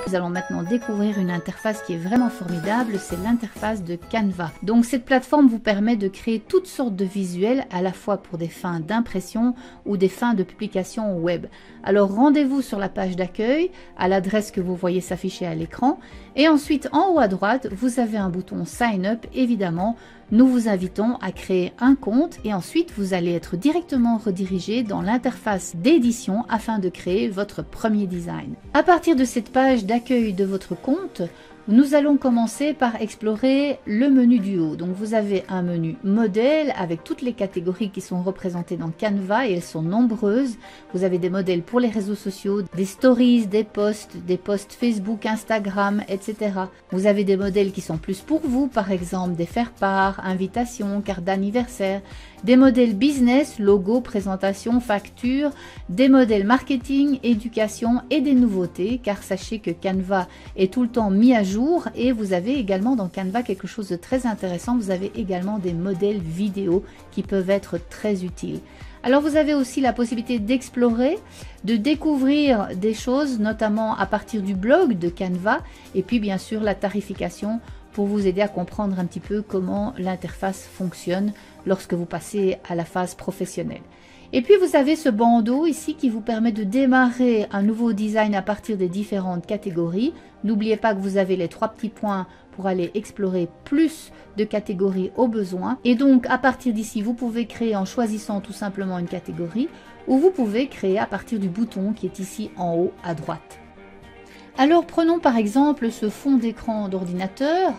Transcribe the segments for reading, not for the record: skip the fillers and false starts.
Nous allons maintenant découvrir une interface qui est vraiment formidable, c'est l'interface de Canva. Donc cette plateforme vous permet de créer toutes sortes de visuels à la fois pour des fins d'impression ou des fins de publication web. Alors rendez-vous sur la page d'accueil à l'adresse que vous voyez s'afficher à l'écran et ensuite en haut à droite vous avez un bouton Sign Up. Évidemment, nous vous invitons à créer un compte et ensuite vous allez être directement redirigé dans l'interface d'édition afin de créer votre premier design. À partir de cette page d'accueil de votre compte, nous allons commencer par explorer le menu du haut. Donc vous avez un menu modèle avec toutes les catégories qui sont représentées dans Canva et elles sont nombreuses. Vous avez des modèles pour les réseaux sociaux, des stories, des posts Facebook, Instagram, etc. Vous avez des modèles qui sont plus pour vous, par exemple des faire-part, invitations, cartes d'anniversaire, des modèles business, logo, présentation, facture, des modèles marketing, éducation et des nouveautés, car sachez que Canva est tout le temps mis à jour et vous avez également dans Canva quelque chose de très intéressant, vous avez également des modèles vidéo qui peuvent être très utiles. Alors vous avez aussi la possibilité d'explorer, de découvrir des choses, notamment à partir du blog de Canva et puis bien sûr la tarification pour vous aider à comprendre un petit peu comment l'interface fonctionne lorsque vous passez à la phase professionnelle. Et puis vous avez ce bandeau ici qui vous permet de démarrer un nouveau design à partir des différentes catégories. N'oubliez pas que vous avez les 3 petits points pour aller explorer plus de catégories au besoin. Et donc à partir d'ici, vous pouvez créer en choisissant tout simplement une catégorie ou vous pouvez créer à partir du bouton qui est ici en haut à droite. Alors prenons par exemple ce fond d'écran d'ordinateur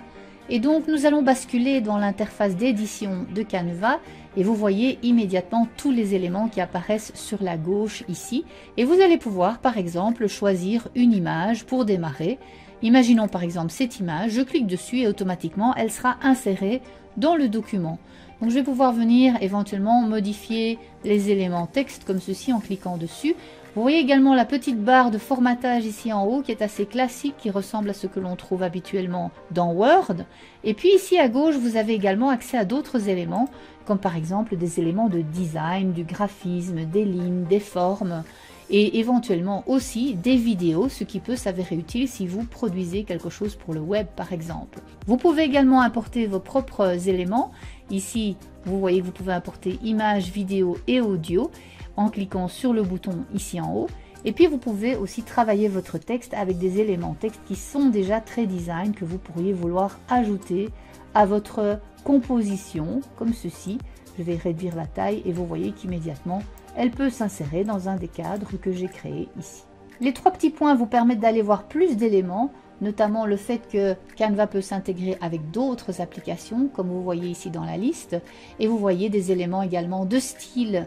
et donc nous allons basculer dans l'interface d'édition de Canva et vous voyez immédiatement tous les éléments qui apparaissent sur la gauche ici et vous allez pouvoir par exemple choisir une image pour démarrer. Imaginons par exemple cette image, je clique dessus et automatiquement elle sera insérée dans le document. Donc je vais pouvoir venir éventuellement modifier les éléments texte comme ceci en cliquant dessus. Vous voyez également la petite barre de formatage ici en haut qui est assez classique, qui ressemble à ce que l'on trouve habituellement dans Word. Et puis ici à gauche, vous avez également accès à d'autres éléments, comme par exemple des éléments de design, du graphisme, des lignes, des formes, et éventuellement aussi des vidéos, ce qui peut s'avérer utile si vous produisez quelque chose pour le web par exemple. Vous pouvez également importer vos propres éléments. Ici, vous voyez, vous pouvez importer images, vidéos et audio en cliquant sur le bouton ici en haut. Et puis vous pouvez aussi travailler votre texte avec des éléments texte qui sont déjà très design que vous pourriez vouloir ajouter à votre composition comme ceci. Je vais réduire la taille et vous voyez qu'immédiatement elle peut s'insérer dans un des cadres que j'ai créé ici. Les 3 petits points vous permettent d'aller voir plus d'éléments, notamment le fait que Canva peut s'intégrer avec d'autres applications comme vous voyez ici dans la liste et vous voyez des éléments également de style,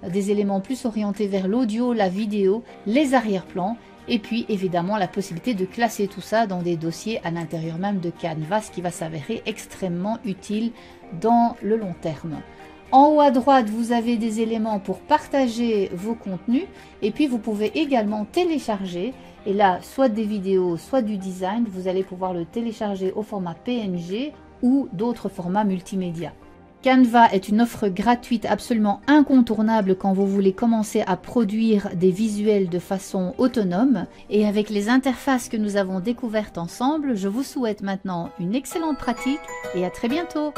des éléments plus orientés vers l'audio, la vidéo, les arrière-plans et puis évidemment la possibilité de classer tout ça dans des dossiers à l'intérieur même de Canva, ce qui va s'avérer extrêmement utile dans le long terme. En haut à droite, vous avez des éléments pour partager vos contenus et puis vous pouvez également télécharger et là, soit des vidéos, soit du design, vous allez pouvoir le télécharger au format PNG ou d'autres formats multimédia. Canva est une offre gratuite absolument incontournable quand vous voulez commencer à produire des visuels de façon autonome. Et avec les interfaces que nous avons découvertes ensemble, je vous souhaite maintenant une excellente pratique et à très bientôt.